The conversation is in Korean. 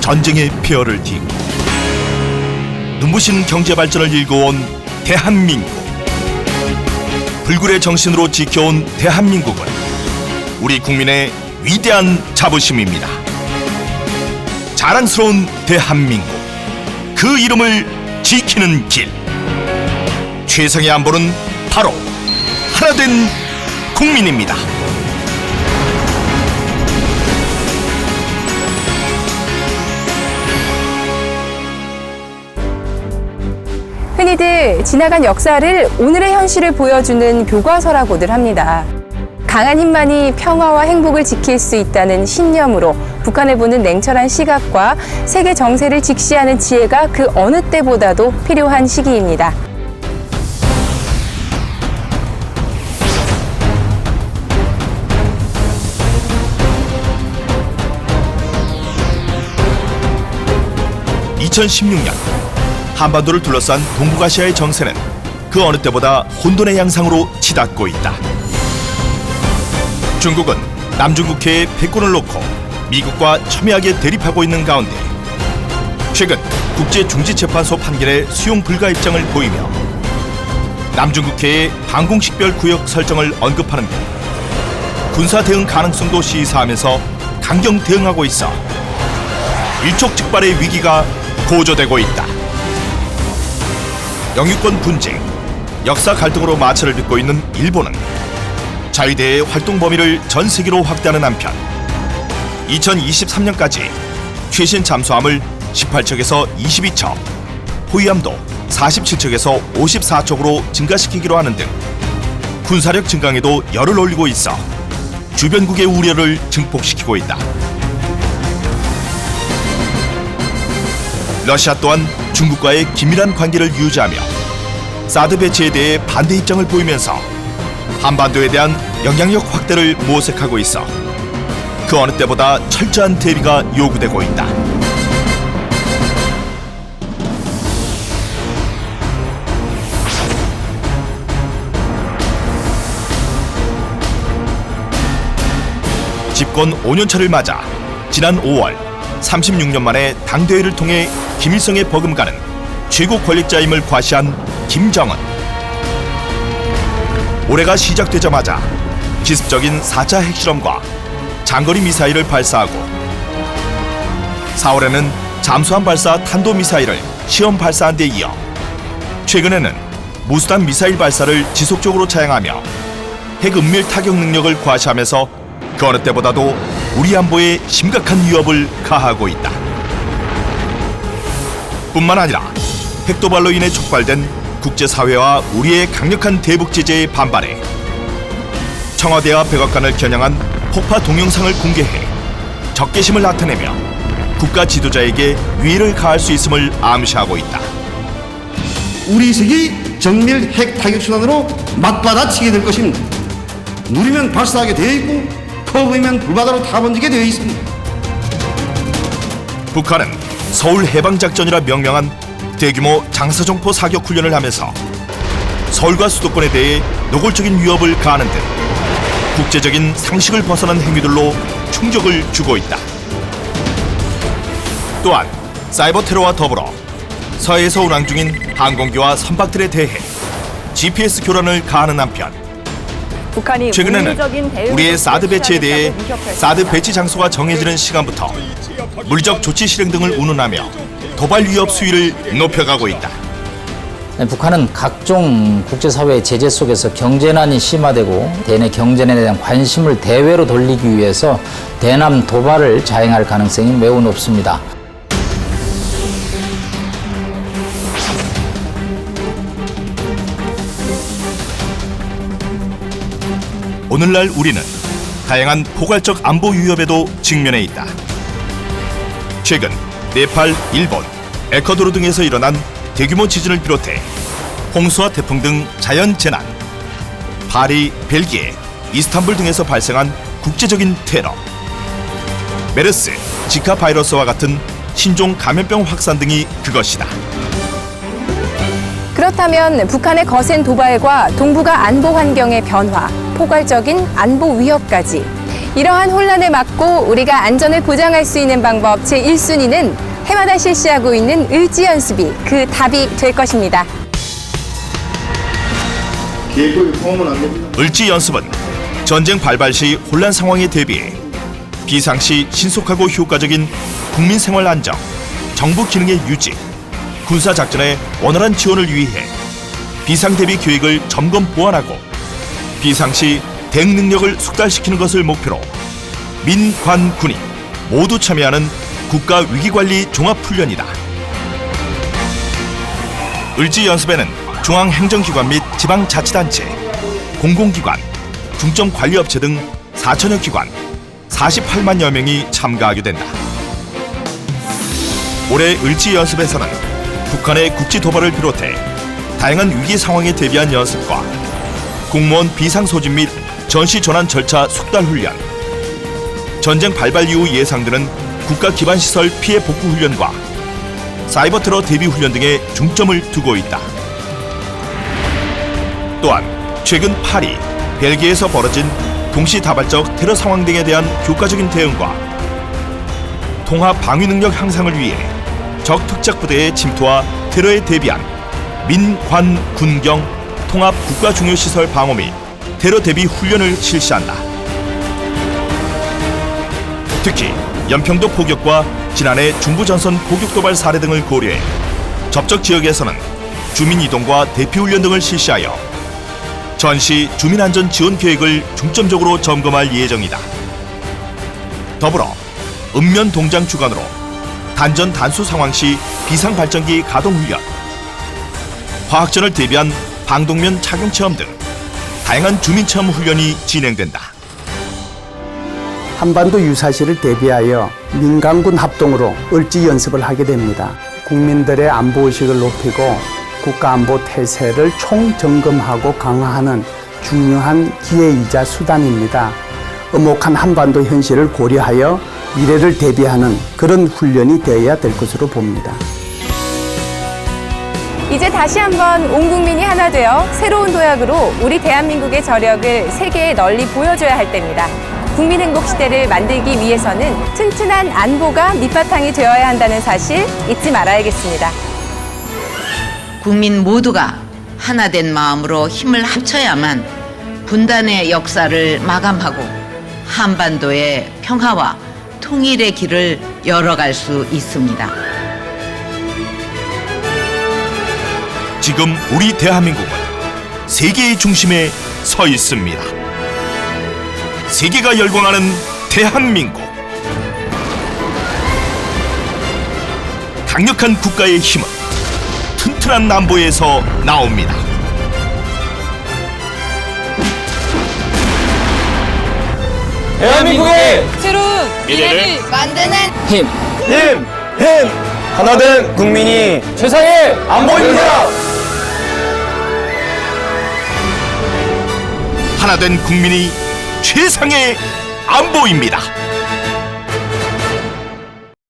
전쟁의 폐허를 딛고 눈부신 경제 발전을 일궈온 대한민국. 불굴의 정신으로 지켜온 대한민국은 우리 국민의 위대한 자부심입니다. 자랑스러운 대한민국, 그 이름을 지키는 길. 최상의 안보는 바로 하나된 국민입니다. 흔히들 지나간 역사를 오늘의 현실을 보여주는 교과서라고들 합니다. 강한 힘만이 평화와 행복을 지킬 수 있다는 신념으로 북한을 보는 냉철한 시각과 세계 정세를 직시하는 지혜가 그 어느 때보다도 필요한 시기입니다. (2016년) 한반도를 둘러싼 동북아시아의 정세는 그 어느 때보다 혼돈의 양상으로 치닫고 있다. 중국은 남중국해에 패권을 놓고 미국과 첨예하게 대립하고 있는 가운데 최근 국제중지재판소 판결에 수용 불가 입장을 보이며 남중국해의 방공식별 구역 설정을 언급하는 등 군사 대응 가능성도 시사하면서 강경 대응하고 있어 일촉즉발의 위기가 고조되고 있다. 영유권 분쟁, 역사 갈등으로 마찰을 빚고 있는 일본은 자위대의 활동 범위를 전 세계로 확대하는 한편 2023년까지 최신 잠수함을 18척에서 22척, 호위함도 47척에서 54척으로 증가시키기로 하는 등 군사력 증강에도 열을 올리고 있어 주변국의 우려를 증폭시키고 있다. 러시아 또한 중국과의 긴밀한 관계를 유지하며 사드 배치에 대해 반대 입장을 보이면서 한반도에 대한 영향력 확대를 모색하고 있어 그 어느 때보다 철저한 대비가 요구되고 있다. 집권 5년차를 맞아 지난 5월 36년 만에 당대회를 통해 김일성에 버금가는 최고 권력자임을 과시한 김정은. 올해가 시작되자마자 기습적인 4차 핵실험과 장거리 미사일을 발사하고 4월에는 잠수함 발사 탄도미사일을 시험 발사한 데 이어 최근에는 무수단 미사일 발사를 지속적으로 자행하며 핵 은밀 타격 능력을 과시하면서 그 어느 때보다도 우리 안보에 심각한 위협을 가하고 있다. 뿐만 아니라 핵도발로 인해 촉발된 국제사회와 우리의 강력한 대북 제재에 반발해 청와대와 백악관을 겨냥한 폭파 동영상을 공개해 적개심을 나타내며 국가 지도자에게 위해를 가할 수 있음을 암시하고 있다. 우리 세계 정밀 핵 타격 수단으로 맞받아치게 될 것입니다. 누리면 발사하게 되어 있고 퍼부으면 불바다로 타번지게 되어 있습니다. 북한은 서울 해방작전이라 명명한 대규모 장사정포 사격 훈련을 하면서 서울과 수도권에 대해 노골적인 위협을 가하는 등 국제적인 상식을 벗어난 행위들로 충격을 주고 있다. 또한 사이버 테러와 더불어 서해에서 운항 중인 항공기와 선박들에 대해 GPS 교란을 가하는 한편 최근에는 우리의 사드 배치에 대해 사드 배치 장소가 정해지는 시간부터 물적 조치 실행 등을 운운하며 도발 위협 수위를 높여가고 있다. 북한은 각종 국제사회의 제재 속에서 경제난이 심화되고 대내 경제난에 대한 관심을 대외로 돌리기 위해서 대남 도발을 자행할 가능성이 매우 높습니다. 오늘날 우리는 다양한 포괄적 안보 위협에도 직면해 있다. 최근 네팔, 일본, 에콰도르 등에서 일어난 대규모 지진을 비롯해 홍수와 태풍 등 자연재난, 파리, 벨기에, 이스탄불 등에서 발생한 국제적인 테러, 메르스, 지카 바이러스와 같은 신종 감염병 확산 등이 그것이다. 그렇다면 북한의 거센 도발과 동북아 안보 환경의 변화, 포괄적인 안보 위협까지 이러한 혼란을 막고 우리가 안전을 보장할 수 있는 방법 제1순위는 해마다 실시하고 있는 을지연습이 그 답이 될 것입니다. 계획을 포함은 안 됩니다. 을지 연습은 전쟁 발발 시 혼란 상황에 대비해 비상 시 신속하고 효과적인 국민 생활 안정, 정부 기능의 유지, 군사 작전의 원활한 지원을 위해 비상 대비 계획을 점검 보완하고 비상 시 대응 능력을 숙달시키는 것을 목표로 민, 관, 군이 모두 참여하는 국가 위기관리 종합훈련이다. 을지 연습에는 중앙행정기관 및 지방자치단체, 공공기관, 중점관리업체 등 4천여 기관, 48만여 명이 참가하게 된다. 올해 을지 연습에서는 북한의 국지 도발을 비롯해 다양한 위기 상황에 대비한 연습과 공무원 비상 소집 및 전시 전환 절차 숙달 훈련, 전쟁 발발 이후 예상되는 국가 기반 시설 피해 복구 훈련과 사이버 테러 대비 훈련 등에 중점을 두고 있다. 또한 최근 파리, 벨기에에서 벌어진 동시다발적 테러 상황 등에 대한 효과적인 대응과 통합 방위 능력 향상을 위해 적 특작 부대의 침투와 테러에 대비한 민, 관, 군경 통합 국가 중요 시설 방어 및 테러 대비 훈련을 실시한다. 특히 연평도 포격과 지난해 중부전선 포격 도발 사례 등을 고려해 접촉 지역에서는 주민 이동과 대피 훈련 등을 실시하여 전시 주민안전 지원 계획을 중점적으로 점검할 예정이다. 더불어 읍면 동장 주관으로 단전 단수 상황 시 비상 발전기 가동 훈련, 화학전을 대비한 방독면 착용 체험 등 다양한 주민 체험 훈련이 진행된다. 한반도 유사시를 대비하여 민간군 합동으로 을지 연습을 하게 됩니다. 국민들의 안보의식을 높이고 국가안보 태세를 총점검하고 강화하는 중요한 기회이자 수단입니다. 엄혹한 한반도 현실을 고려하여 미래를 대비하는 그런 훈련이 되어야 될 것으로 봅니다. 이제 다시 한번 온 국민이 하나 되어 새로운 도약으로 우리 대한민국의 저력을 세계에 널리 보여줘야 할 때입니다. 국민행복 시대를 만들기 위해서는 튼튼한 안보가 밑바탕이 되어야 한다는 사실 잊지 말아야겠습니다. 국민 모두가 하나된 마음으로 힘을 합쳐야만 분단의 역사를 마감하고 한반도의 평화와 통일의 길을 열어갈 수 있습니다. 지금 우리 대한민국은 세계의 중심에 서 있습니다. 세계가 열광하는 대한민국. 강력한 국가의 힘은 튼튼한 남보에서 나옵니다. 대한민국의 새로운 미래를 만드는 힘! 힘! 하나된 국민이 최상의 안보입니다. 하나된 국민이 최상의 안보입니다.